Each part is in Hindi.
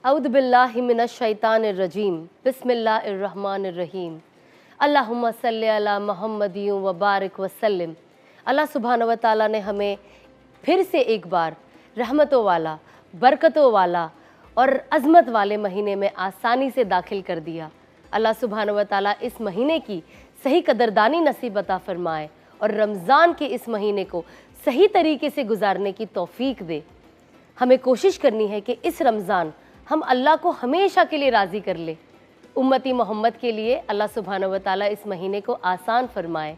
औज़ु बिल्लाहि मिनश शैतानिर रजीम बिस्मिल्लाहिर रहमानिर रहीम अल्लाहुम्मा सल्लि अला मुहम्मदिन व बारिक वसल्लिम। अल्लाह सुब्हानहू व तआला ने हमें फिर से एक बार रहमतों वाला, बरकतों वाला और अज़मत वाले महीने में आसानी से दाखिल कर दिया। अल्लाह सुब्हानहू व तआला इस महीने की सही कदरदानी नसीब अता फरमाए और रमज़ान के इस महीने को सही तरीके से गुजारने की तौफीक दे। हमें कोशिश करनी है कि इस रमज़ान हम अल्लाह को हमेशा के लिए राज़ी कर ले। उम्मती मोहम्मद के लिए अल्लाह सुब्हानहू व तआला इस महीने को आसान फरमाए।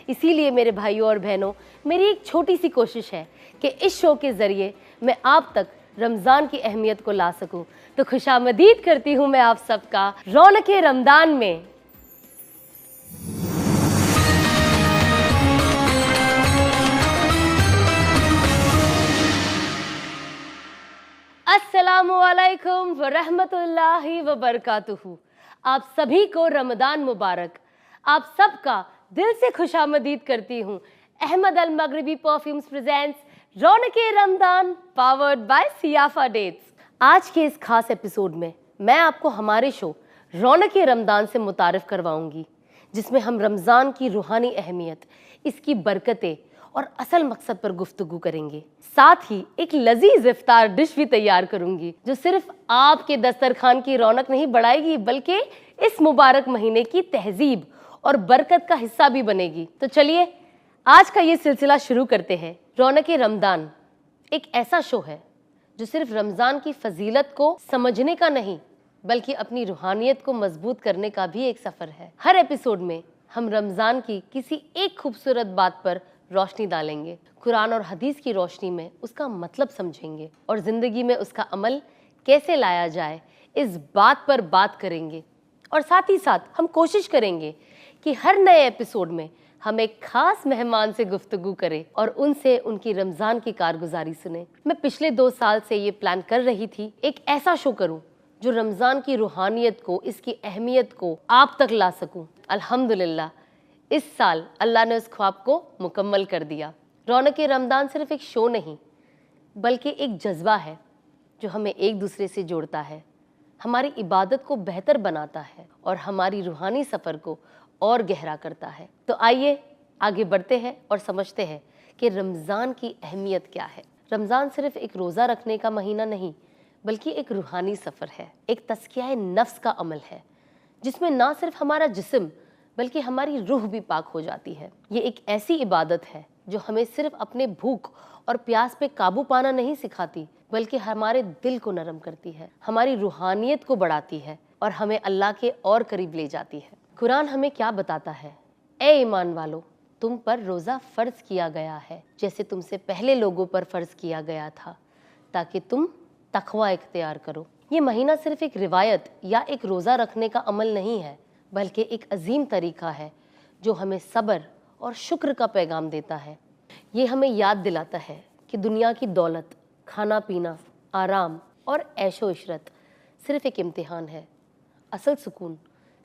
इसीलिए मेरे भाइयों और बहनों, मेरी एक छोटी सी कोशिश है कि इस शो के ज़रिए मैं आप तक रमज़ान की अहमियत को ला सकूं। तो खुशामदीद करती हूं मैं आप सबका रौनके रमज़ान में। अस्सलामु अलैकुम व रहमतुल्लाहि व बरकातुहू। आप सभी को रमज़ान मुबारक। आप सबका दिल से खुशामदीद करती हूँ। Ahmed Al Maghribi perfumes presents रौनके रमज़ान पावर्ड बाय सियाफा डेट्स। आज के इस खास एपिसोड में मैं आपको हमारे शो रौनके रमज़ान से मुतारिफ करवाऊंगी, जिसमें हम रमज़ान की रूहानी अहमियत, इसकी बरकतें और असल मकसद पर गुफ्तगू करेंगे। साथ ही एक लजीज इफ्तार डिश भी तैयार करूंगी, जो सिर्फ आपके दस्तरखान की रौनक नहीं बढ़ाएगी, बल्कि इस मुबारक महीने की तहजीब और बरकत का हिस्सा भी बनेगी। तो चलिए आज का ये सिलसिला शुरू करते हैं। रौनके रमज़ान एक ऐसा शो है जो सिर्फ रमज़ान की फजीलत को समझने का नहीं, बल्कि अपनी रूहानियत को मजबूत करने का भी एक सफ़र है। हर एपिसोड में हम रमज़ान की किसी एक खूबसूरत बात पर रोशनी डालेंगे, कुरान और हदीस की रोशनी में उसका मतलब समझेंगे और ज़िंदगी में उसका अमल कैसे लाया जाए, इस बात पर बात करेंगे। और साथ ही साथ हम कोशिश करेंगे कि हर नए एपिसोड में हम एक खास मेहमान से गुफ्तगू करें और उनसे उनकी रमज़ान की कारगुजारी सुने। मैं पिछले 2 साल से ये प्लान कर रही थी, एक ऐसा शो करूं जो रमज़ान की रूहानियत को, इसकी अहमियत को आप तक ला सकूं। अल्हम्दुलिल्लाह इस साल अल्लाह ने उस ख्वाब को मुकम्मल कर दिया। रौनके रमज़ान सिर्फ एक शो नहीं, बल्कि एक जज्बा है जो हमें एक दूसरे से जोड़ता है, हमारी इबादत को बेहतर बनाता है और हमारी रूहानी सफ़र को और गहरा करता है। तो आइए आगे बढ़ते हैं और समझते हैं कि रमज़ान की अहमियत क्या है। रमज़ान सिर्फ एक रोज़ा रखने का महीना नहीं, बल्कि एक रूहानी सफ़र है, एक तज़किया नफ्स का अमल है, जिसमें ना सिर्फ हमारा जिस्म बल्कि हमारी रूह भी पाक हो जाती है। ये एक ऐसी इबादत है जो हमें सिर्फ अपने भूख और प्यास पे काबू पाना नहीं सिखाती, बल्कि हमारे दिल को नरम करती है, हमारी रूहानियत को बढ़ाती है और हमें अल्लाह के और करीब ले जाती है। कुरान हमें क्या बताता है? ए ईमान वालो, तुम पर रोज़ा फ़र्ज किया गया है जैसे तुमसे पहले लोगों पर फ़र्ज किया गया था, ताकि तुम तक़वा इख्तियार करो। ये महीना सिर्फ एक रिवायत या एक रोज़ा रखने का अमल नहीं है, बल्कि एक अजीम तरीक़ा है जो हमें सब्र और शुक्र का पैगाम देता है। ये हमें याद दिलाता है कि दुनिया की दौलत, खाना पीना, आराम और ऐशो इशरत सिर्फ़ एक इम्तिहान है। असल सुकून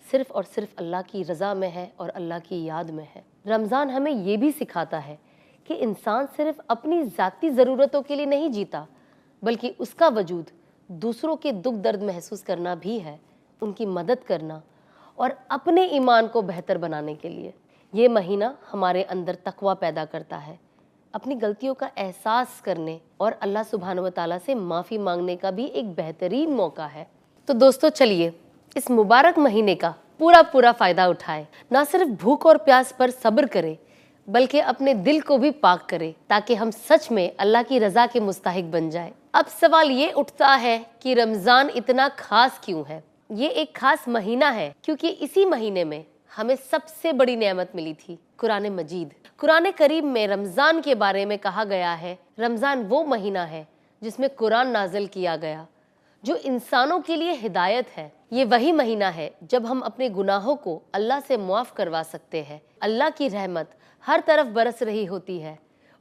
सिर्फ़ और सिर्फ अल्लाह की रज़ा में है और अल्लाह की याद में है। रमज़ान हमें ये भी सिखाता है कि इंसान सिर्फ अपनी ज़ाती ज़रूरतों के लिए नहीं जीता, बल्कि उसका वजूद दूसरों के दुख दर्द महसूस करना भी है, उनकी मदद करना और अपने ईमान को बेहतर बनाने के लिए। ये महीना हमारे अंदर तक़वा पैदा करता है, अपनी गलतियों का एहसास करने और अल्लाह सुब्हानहू व तआला से माफ़ी मांगने का भी एक बेहतरीन मौका है। तो दोस्तों चलिए इस मुबारक महीने का पूरा फ़ायदा उठाएं। ना सिर्फ भूख और प्यास पर सब्र करें, बल्कि अपने दिल को भी पाक करें, ताकि हम सच में अल्लाह की रज़ा के मुस्ताहिक बन जाएं। अब सवाल ये उठता है कि रमज़ान इतना खास क्यों है? ये एक खास महीना है क्योंकि इसी महीने में हमें सबसे बड़ी नेमत मिली थी, कुरान मजीद। कुरान करीम में रमज़ान के बारे में कहा गया है, रमज़ान वो महीना है जिसमें कुरान नाजिल किया गया, जो इंसानों के लिए हिदायत है। ये वही महीना है जब हम अपने गुनाहों को अल्लाह से मुआफ़ करवा सकते हैं, अल्लाह की रहमत हर तरफ बरस रही होती है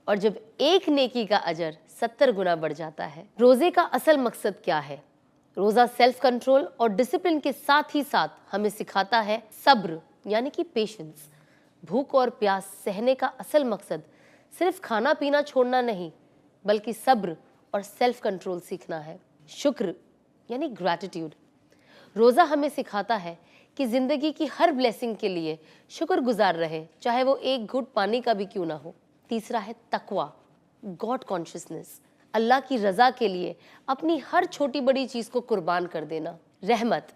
और जब एक नेकी का अजर 70 गुना बढ़ जाता है। रोज़े का असल मकसद क्या है? रोज़ा सेल्फ कंट्रोल और डिसिप्लिन के साथ ही साथ हमें सिखाता है सब्र, यानी कि पेशेंस। भूख और प्यास सहने का असल मकसद सिर्फ खाना पीना छोड़ना नहीं, बल्कि सब्र और सेल्फ कंट्रोल सीखना है। शुक्र यानी ग्रैटिट्यूड। रोज़ा हमें सिखाता है कि ज़िंदगी की हर ब्लेसिंग के लिए शुक्रगुजार रहे, चाहे वो एक घूंट पानी का भी क्यों ना हो। तीसरा है तकवा, गॉड कॉन्शियसनेस, अल्लाह की रज़ा के लिए अपनी हर छोटी बड़ी चीज़ को कुर्बान कर देना। रहमत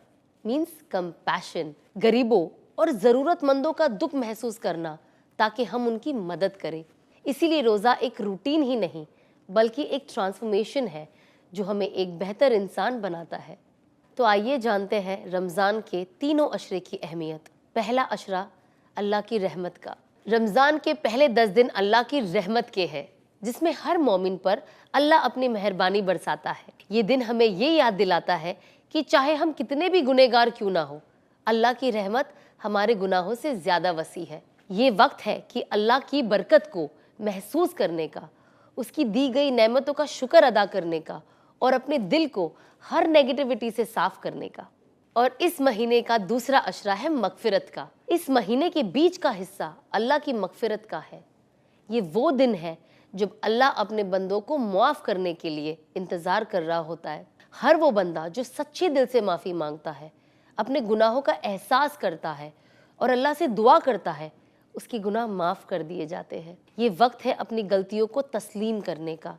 मीन्स कंपैशन, गरीबों और ज़रूरतमंदों का दुख महसूस करना ताकि हम उनकी मदद करें। इसीलिए रोज़ा एक रूटीन ही नहीं बल्कि एक ट्रांसफॉर्मेशन है जो हमें एक बेहतर इंसान बनाता है। तो आइए जानते हैं रमज़ान के तीनों अशरे की अहमियत। पहला अशरा अल्लाह की रहमत का। रमज़ान के पहले 10 दिन अल्लाह की रहमत के हैं, जिसमें हर मोमिन पर अल्लाह अपनी मेहरबानी बरसाता है। ये दिन हमें ये याद दिलाता है कि चाहे हम कितने भी गुनहगार क्यों ना हो, अल्लाह की रहमत हमारे गुनाहों से ज़्यादा वसी है। ये वक्त है कि अल्लाह की बरकत को महसूस करने का, उसकी दी गई नेमतों का शुक्र अदा करने का और अपने दिल को हर नेगेटिविटी से साफ करने का। और इस महीने का दूसरा अशरा है मगफिरत का। इस महीने के बीच का हिस्सा अल्लाह की मगफिरत का है। ये वो दिन है जब अल्लाह अपने बंदों को मुआफ़ करने के लिए इंतज़ार कर रहा होता है। हर वो बंदा जो सच्चे दिल से माफ़ी मांगता है, अपने गुनाहों का एहसास करता है और अल्लाह से दुआ करता है, उसकी गुनाह माफ़ कर दिए जाते हैं। ये वक्त है अपनी गलतियों को तस्लीम करने का,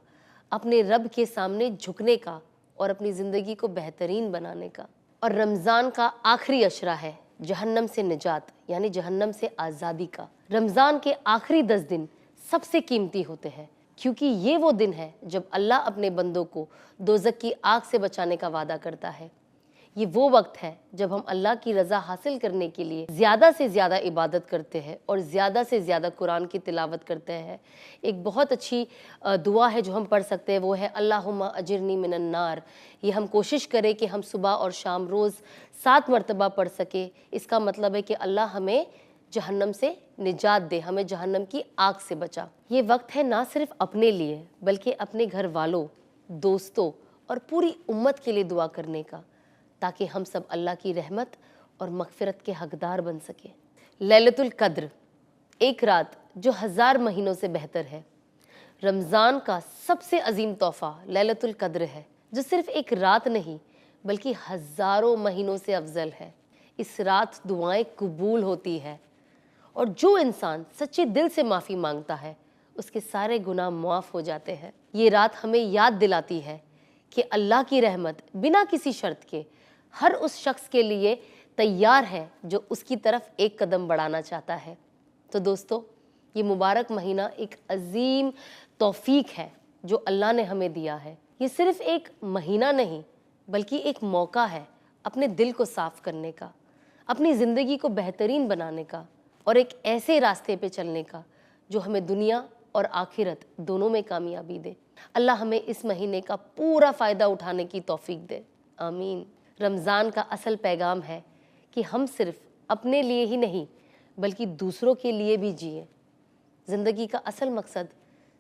अपने रब के सामने झुकने का और अपनी ज़िंदगी को बेहतरीन बनाने का। और रमज़ान का आखिरी अशरा है जहन्नम से निजात, यानी जहन्नम से आज़ादी का। रमज़ान के आखिरी 10 दिन सबसे कीमती होते हैं क्योंकि ये वो दिन है जब अल्लाह अपने बंदों को दोज़ख की आग से बचाने का वादा करता है। ये वो वक्त है जब हम अल्लाह की रज़ा हासिल करने के लिए ज़्यादा से ज़्यादा इबादत करते हैं और ज़्यादा से ज़्यादा कुरान की तिलावत करते हैं। एक बहुत अच्छी दुआ है जो हम पढ़ सकते हैं, वो है अल्लाहुम्मा अजिरनी मिनन नार। ये हम कोशिश करें कि हम सुबह और शाम रोज़ 7 मरतबा पढ़ सके। इसका मतलब है कि अल्लाह हमें जहन्नम से निजात दे, हमें जहन्नम की आग से बचा। ये वक्त है ना सिर्फ अपने लिए बल्कि अपने घर वालों, दोस्तों और पूरी उम्मत के लिए दुआ करने का, ताकि हम सब अल्लाह की रहमत और मगफिरत के हकदार बन सके। लैलतुल कद्र, एक रात जो 1000 महीनों से बेहतर है। रमज़ान का सबसे अजीम तोहफ़ा लैलतुल कद्र है, जो सिर्फ एक रात नहीं बल्कि हज़ारों महीनों से अफजल है। इस रात दुआएं कबूल होती है और जो इंसान सच्चे दिल से माफ़ी मांगता है उसके सारे गुनाह मुआफ़ हो जाते हैं। ये रात हमें याद दिलाती है कि अल्लाह की रहमत बिना किसी शर्त के हर उस शख्स के लिए तैयार है जो उसकी तरफ एक कदम बढ़ाना चाहता है। तो दोस्तों, ये मुबारक महीना एक अजीम तौफीक है जो अल्लाह ने हमें दिया है। ये सिर्फ एक महीना नहीं बल्कि एक मौका है अपने दिल को साफ करने का, अपनी ज़िंदगी को बेहतरीन बनाने का और एक ऐसे रास्ते पे चलने का जो हमें दुनिया और आखिरत दोनों में कामयाबी दे। अल्लाह हमें इस महीने का पूरा फ़ायदा उठाने की तौफीक दे, आमीन। रमज़ान का असल पैगाम है कि हम सिर्फ अपने लिए ही नहीं बल्कि दूसरों के लिए भी जिएं। ज़िंदगी का असल मकसद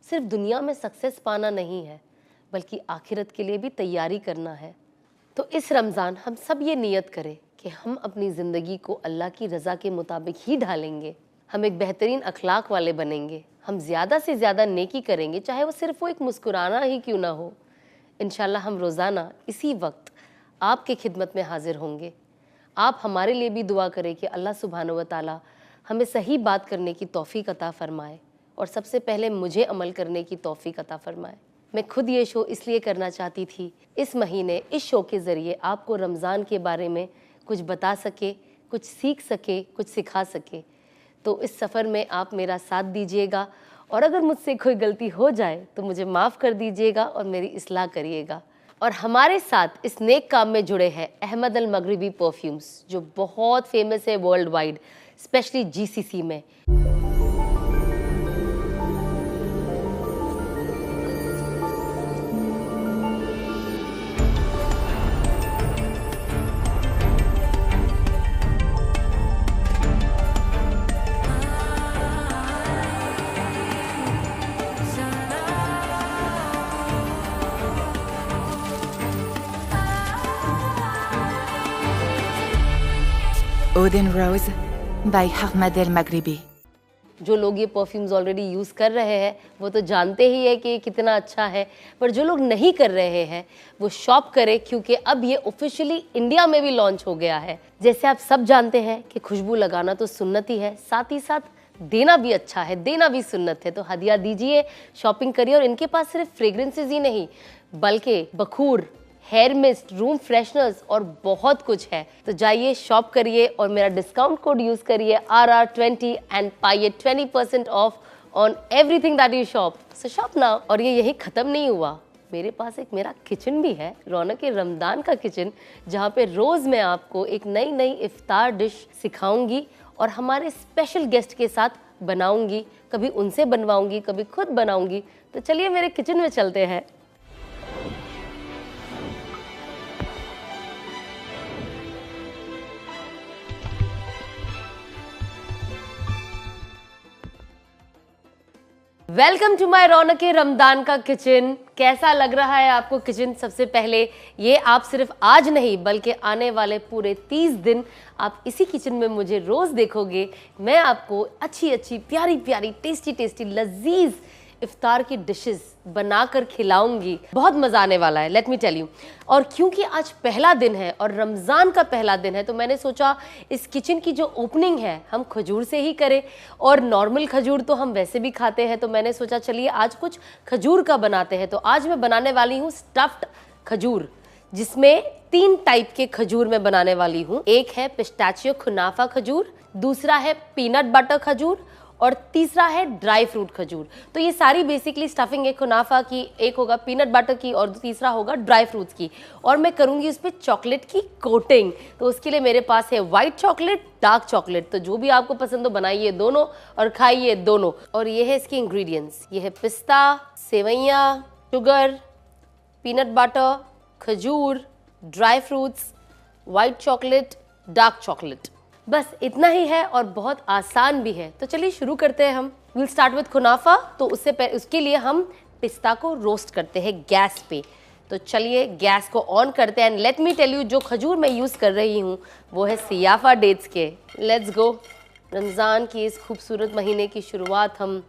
सिर्फ दुनिया में सक्सेस पाना नहीं है बल्कि आखिरत के लिए भी तैयारी करना है। तो इस रमज़ान हम सब ये नियत करें कि हम अपनी ज़िंदगी को अल्लाह की रज़ा के मुताबिक ही ढालेंगे। हम एक बेहतरीन अखलाक वाले बनेंगे। हम ज़्यादा से ज़्यादा नेकी करेंगे, चाहे वो सिर्फ वो एक मुस्कुराना ही क्यों ना हो। इंशाल्लाह हम रोज़ाना इसी वक्त आपके खिदमत में हाजिर होंगे। आप हमारे लिए भी दुआ करें कि अल्लाह सुब्हानहू व तआला हमें सही बात करने की तौफीक अता फ़रमाए और सबसे पहले मुझे अमल करने की तौफीक अता फ़रमाए। मैं खुद ये शो इसलिए करना चाहती थी, इस महीने इस शो के ज़रिए आपको रमज़ान के बारे में कुछ बता सके, कुछ सीख सके, कुछ सिखा सके। तो इस सफ़र में आप मेरा साथ दीजिएगा और अगर मुझसे कोई गलती हो जाए तो मुझे माफ़ कर दीजिएगा और मेरी इस्लाह करिएगा। और हमारे साथ इस नेक काम में जुड़े हैं अहमद अल मगरिबी परफ्यूम्स, जो बहुत फेमस है वर्ल्ड वाइड, स्पेशली जीसीसी में। Oud and Rose by Ahmad El Maghribi. जो लोग ये परफ्यूम्स ऑलरेडी यूज़ कर रहे हैं वो तो जानते ही है कि कितना अच्छा है, पर जो लोग नहीं कर रहे हैं वो शॉप करें, क्योंकि अब ये ऑफिशियली इंडिया में भी लॉन्च हो गया है। जैसे आप सब जानते हैं कि खुशबू लगाना तो सुन्नत ही है, साथ ही साथ देना भी अच्छा है, देना भी सुन्नत है। तो हदिया दीजिए, शॉपिंग करिए। और इनके पास सिर्फ फ्रेग्रेंसेज ही नहीं बल्कि बखूर, हेयर मिस्ट, रूम फ्रेशनर्स और बहुत कुछ है। तो जाइए शॉप करिए और मेरा डिस्काउंट कोड यूज करिए RR20 एंड पाइए 20% of on everything that you shop. So shop now. और ये यही खत्म नहीं हुआ, मेरे पास एक मेरा किचन भी है, रौनक के रमदान का किचन, जहाँ पे रोज मैं आपको एक नई नई इफ्तार डिश सिखाऊंगी और हमारे स्पेशल गेस्ट के साथ बनाऊंगी। कभी उनसे बनवाऊंगी, कभी खुद बनाऊंगी। तो चलिए मेरे किचन में चलते हैं। वेलकम टू माय रौनक के रमदान का किचन। कैसा लग रहा है आपको किचन? सबसे पहले ये आप सिर्फ आज नहीं बल्कि आने वाले पूरे 30 दिन आप इसी किचन में मुझे रोज देखोगे। मैं आपको अच्छी अच्छी प्यारी प्यारी टेस्टी टेस्टी लजीज इफ्तार की डिशेस बनाकर खिलाऊंगी। बहुत मजा आने वाला है, लेट मी टेल यू। और क्योंकि आज पहला दिन है और रमज़ान का पहला दिन है, तो मैंने सोचा इस किचन की जो ओपनिंग है हम खजूर से ही करें। और नॉर्मल खजूर तो हम वैसे भी खाते हैं, तो मैंने सोचा चलिए आज कुछ खजूर का बनाते हैं। तो आज मैं बनाने वाली हूँ स्टफ्ड खजूर, जिसमें 3 टाइप के खजूर मैं बनाने वाली हूँ। एक है पिस्ताचियो खुनाफा खजूर, दूसरा है पीनट बटर खजूर और तीसरा है ड्राई फ्रूट खजूर। तो ये सारी बेसिकली स्टफिंग है खुनाफा की, एक होगा पीनट बटर की और तीसरा होगा ड्राई फ्रूट्स की। और मैं करूंगी उस पर चॉकलेट की कोटिंग। तो उसके लिए मेरे पास है वाइट चॉकलेट, डार्क चॉकलेट। तो जो भी आपको पसंद हो बनाइए दोनों और खाइए दोनों। और ये है इसके इंग्रेडिएंट्स, ये है पिस्ता, सेवैयाँ, शुगर, पीनट बटर, खजूर, dry fruits, white chocolate, dark chocolate. बस इतना ही है और बहुत आसान भी है। तो चलिए शुरू करते हैं हम। विल स्टार्ट विद खुनाफा। तो उसके लिए हम पिस्ता को रोस्ट करते हैं गैस पे। तो चलिए गैस को ऑन करते हैं। And let me tell you, जो खजूर मैं यूज़ कर रही हूँ वो है सियाफा डेट्स के। Let's go. रमज़ान की इस खूबसूरत महीने की शुरुआत हम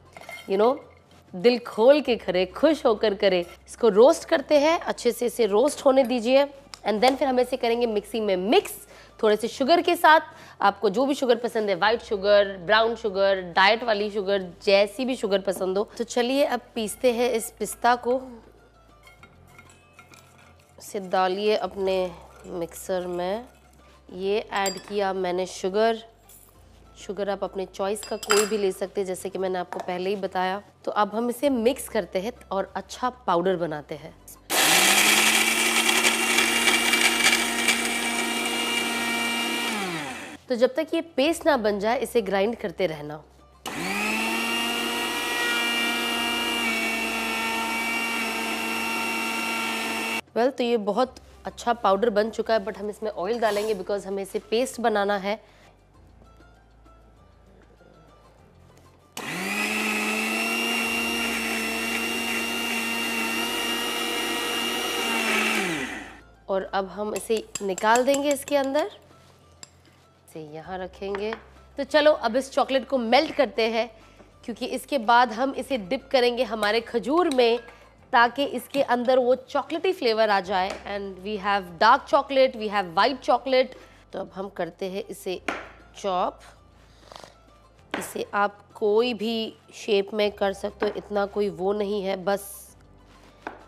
दिल खोल के करें, खुश होकर करें। इसको रोस्ट करते हैं, अच्छे से इसे रोस्ट होने दीजिए। एंड देन फिर हम इसे करेंगे मिक्सी में मिक्स, थोड़े से शुगर के साथ। आपको जो भी शुगर पसंद है, white sugar, brown sugar, diet वाली शुगर, जैसी भी शुगर पसंद हो। तो चलिए अब पीसते हैं इस पिस्ता को। इसे डालिए अपने मिक्सर में। ये ऐड किया मैंने शुगर आप अपने चॉइस का कोई भी ले सकते हैं, जैसे कि मैंने आपको पहले ही बताया। तो अब हम इसे मिक्स करते हैं और अच्छा पाउडर बनाते हैं। तो जब तक ये पेस्ट ना बन जाए इसे ग्राइंड करते रहना। तो ये बहुत अच्छा पाउडर बन चुका है, बट हम इसमें ऑयल डालेंगे बिकॉज हमें इसे पेस्ट बनाना है। और अब हम इसे निकाल देंगे इसके अंदर से, यहाँ रखेंगे। तो चलो अब इस चॉकलेट को मेल्ट करते हैं, क्योंकि इसके बाद हम इसे डिप करेंगे हमारे खजूर में, ताकि इसके अंदर वो चॉकलेटी फ्लेवर आ जाए। And we have dark chocolate, we have white chocolate. तो अब हम करते हैं इसे चॉप। इसे आप कोई भी शेप में कर सकते हो, इतना कोई वो नहीं है, बस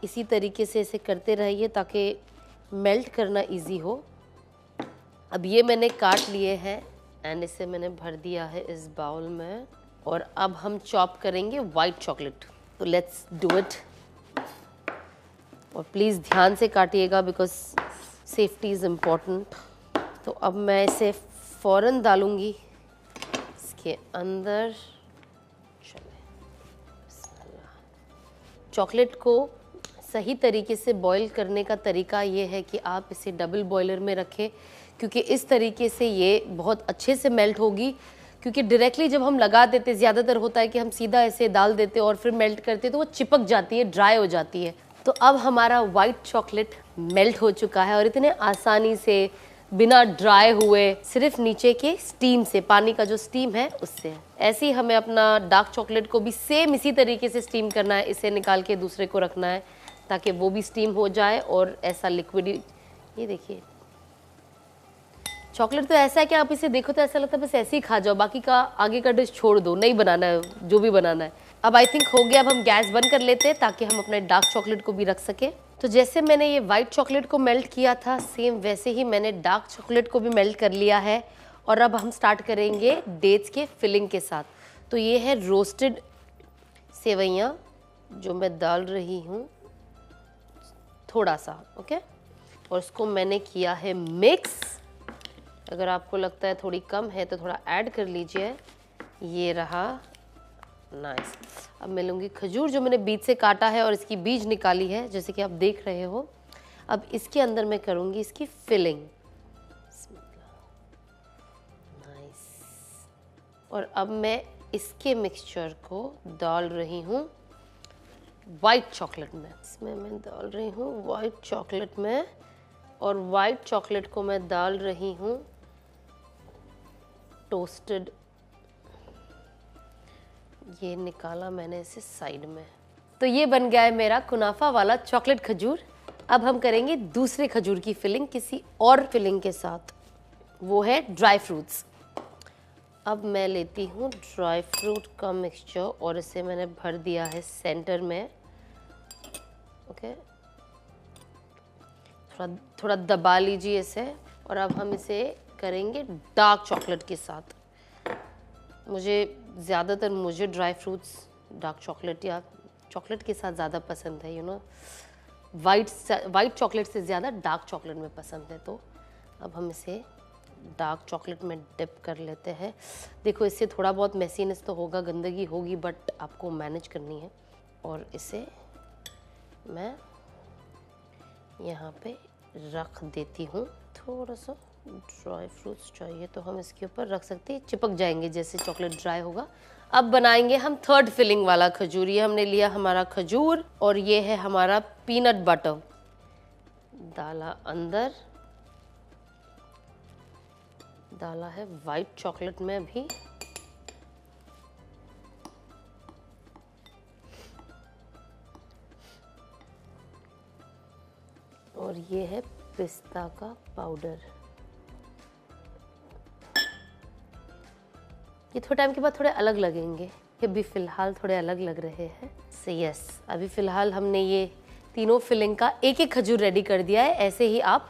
इसी तरीके से इसे करते रहिए ताकि मेल्ट करना इजी हो। अब ये मैंने काट लिए हैं एंड इसे मैंने भर दिया है इस बाउल में। और अब हम चॉप करेंगे वाइट चॉकलेट। तो लेट्स डू इट। और प्लीज़ ध्यान से काटिएगा बिकॉज सेफ्टी इज़ इम्पॉर्टेंट। तो अब मैं इसे फ़ौरन डालूँगी इसके अंदर। चॉकलेट को सही तरीके से बॉईल करने का तरीका ये है कि आप इसे डबल बॉयलर में रखें, क्योंकि इस तरीके से ये बहुत अच्छे से मेल्ट होगी। क्योंकि डायरेक्टली जब हम लगा देते, ज़्यादातर होता है कि हम सीधा ऐसे डाल देते और फिर मेल्ट करते तो वो चिपक जाती है, ड्राई हो जाती है। तो अब हमारा वाइट चॉकलेट मेल्ट हो चुका है और इतने आसानी से बिना ड्राई हुए, सिर्फ नीचे के स्टीम से, पानी का जो स्टीम है उससे। ऐसे ही हमें अपना डार्क चॉकलेट को भी सेम इसी तरीके से स्टीम करना है, इसे निकाल के दूसरे को रखना है ताकि वो भी स्टीम हो जाए और ऐसा लिक्विड। ये देखिए चॉकलेट तो ऐसा है कि आप इसे देखो तो ऐसा लगता है बस ऐसे ही खा जाओ, बाकी का आगे का डिश छोड़ दो, नहीं बनाना है जो भी बनाना है। अब आई थिंक हो गया। अब हम गैस बंद कर लेते हैं ताकि हम अपने डार्क चॉकलेट को भी रख सके। तो जैसे मैंने ये वाइट चॉकलेट को मेल्ट किया था, सेम वैसे ही मैंने डार्क चॉकलेट को भी मेल्ट कर लिया है। और अब हम स्टार्ट करेंगे डेट्स के फिलिंग के साथ। तो ये है रोस्टेड सेवइयाँ जो मैं डाल रही हूँ थोड़ा सा, ओके। और इसको मैंने किया है मिक्स। अगर आपको लगता है थोड़ी कम है तो थोड़ा ऐड कर लीजिए। ये रहा, नाइस। अब मैं लूँगी खजूर जो मैंने बीज से काटा है और इसकी बीज निकाली है, जैसे कि आप देख रहे हो। अब इसके अंदर मैं करूँगी इसकी फिलिंग, नाइस। और अब मैं इसके मिक्सचर को डाल रही हूँ वाइट चॉकलेट में। इसमें मैं डाल रही हूँ वाइट चॉकलेट में, और वाइट चॉकलेट को मैं डाल रही हूँ टोस्टेड। ये निकाला मैंने इसे साइड में। तो ये बन गया है मेरा कुनाफा वाला चॉकलेट खजूर। अब हम करेंगे दूसरे खजूर की फिलिंग किसी और फिलिंग के साथ, वो है ड्राई फ्रूट्स। अब मैं लेती हूँ ड्राई फ्रूट का मिक्सचर और इसे मैंने भर दिया है सेंटर में, ओके। थोड़ा दबा लीजिए इसे। और अब हम इसे करेंगे डार्क चॉकलेट के साथ। मुझे ड्राई फ्रूट्स डार्क चॉकलेट या चॉकलेट के साथ ज़्यादा पसंद है, यू नो। वाइट चॉकलेट से ज़्यादा डार्क चॉकलेट में पसंद है। तो अब हम इसे डार्क चॉकलेट में डिप कर लेते हैं। देखो इससे थोड़ा बहुत मैसीनेस तो होगा, गंदगी होगी, बट आपको मैनेज करनी है। और इसे मैं यहाँ पे रख देती हूँ। थोड़ा सा ड्राई फ्रूट्स चाहिए तो हम इसके ऊपर रख सकते हैं, चिपक जाएंगे जैसे चॉकलेट ड्राई होगा। अब बनाएंगे हम थर्ड फिलिंग वाला खजूर। ये हमने लिया हमारा खजूर और ये है हमारा पीनट बटर, डाला अंदर, डाला है वाइट चॉकलेट में भी, और ये है पिस्ता का पाउडर। ये थोड़े टाइम के बाद थोड़े अलग लगेंगे, अभी फ़िलहाल थोड़े अलग लग रहे हैं। सो यस, अभी फ़िलहाल हमने ये तीनों फिलिंग का एक एक खजूर रेडी कर दिया है। ऐसे ही आप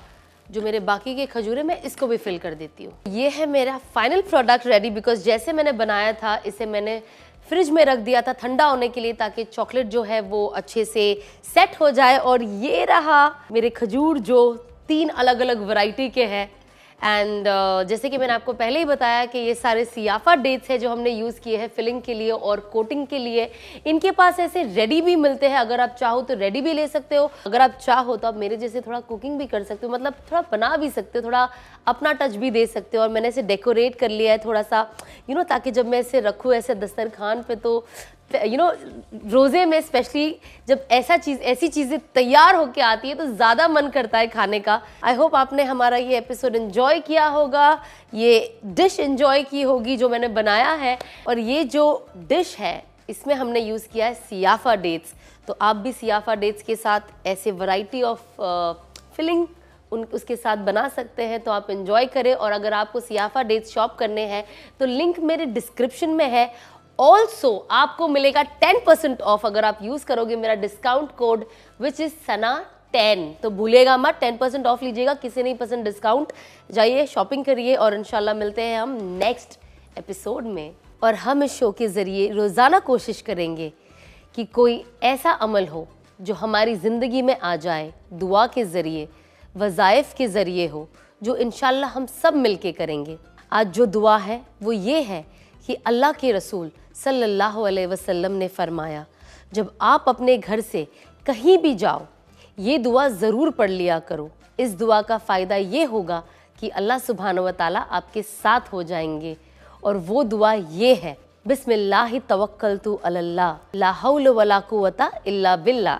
जो मेरे बाकी के खजूर है मैं इसको भी फिल कर देती हूँ। ये है मेरा फाइनल प्रोडक्ट रेडी, बिकॉज जैसे मैंने बनाया था इसे मैंने फ्रिज में रख दिया था ठंडा होने के लिए, ताकि चॉकलेट जो है वो अच्छे से सेट हो जाए। और ये रहा मेरे खजूर जो 3 अलग अलग वैरायटी के हैं। एंड जैसे कि मैंने आपको पहले ही बताया कि ये सारे सियाफा डेट्स हैं जो हमने यूज़ किए हैं फिलिंग के लिए और कोटिंग के लिए। इनके पास ऐसे रेडी भी मिलते हैं, अगर आप चाहो तो रेडी भी ले सकते हो, अगर आप चाहो तो आप मेरे जैसे थोड़ा कुकिंग भी कर सकते हो, मतलब थोड़ा बना भी सकते हो, थोड़ा अपना टच भी दे सकते हो। और मैंने इसे डेकोरेट कर लिया है थोड़ा सा, यू नो, ताकि जब मैं इसे रखूँ ऐसे दस्तरखान पे तो यू नो रोज़े में स्पेशली जब ऐसी चीज़ें तैयार होके आती है तो ज़्यादा मन करता है खाने का। आई होप आपने हमारा ये एपिसोड एंजॉय किया होगा, ये डिश एंजॉय की होगी जो मैंने बनाया है। और ये जो डिश है इसमें हमने यूज़ किया है सियाफा डेट्स। तो आप भी सियाफा डेट्स के साथ ऐसे वैरायटी ऑफ फिलिंग उसके साथ बना सकते हैं, तो आप एंजॉय करें। और अगर आपको सियाफा डेट्स शॉप करने हैं तो लिंक मेरे डिस्क्रिप्शन में है। ऑल्सो आपको मिलेगा 10% ऑफ अगर आप यूज करोगे मेरा डिस्काउंट कोड विच इज सना10। तो भूलिएगा मत, 10% ऑफ लीजिएगा, किसी नहीं पसंद डिस्काउंट। जाइए शॉपिंग करिए और इंशाल्लाह मिलते हैं हम नेक्स्ट एपिसोड में। और हम इस शो के ज़रिए रोज़ाना कोशिश करेंगे कि कोई ऐसा अमल हो जो हमारी ज़िंदगी में आ जाए, दुआ के ज़रिए, वज़ाइफ के ज़रिए हो, जो इंशाल्लाह हम सब मिलके करेंगे। आज जो दुआ है वो ये है कि अल्लाह के रसूल सल्लल्लाहु अलैहि वसल्लम ने फरमाया, जब आप अपने घर से कहीं भी जाओ ये दुआ ज़रूर पढ़ लिया करो। इस दुआ का फ़ायदा ये होगा कि अल्लाह सुब्हानहू व तआला आपके साथ हो जाएंगे। और वो दुआ ये है, बिस्मिल्लाहि तवक्कलतु अलल्लाह ला हौल वला कुव्वता इल्ला बिल्लाह।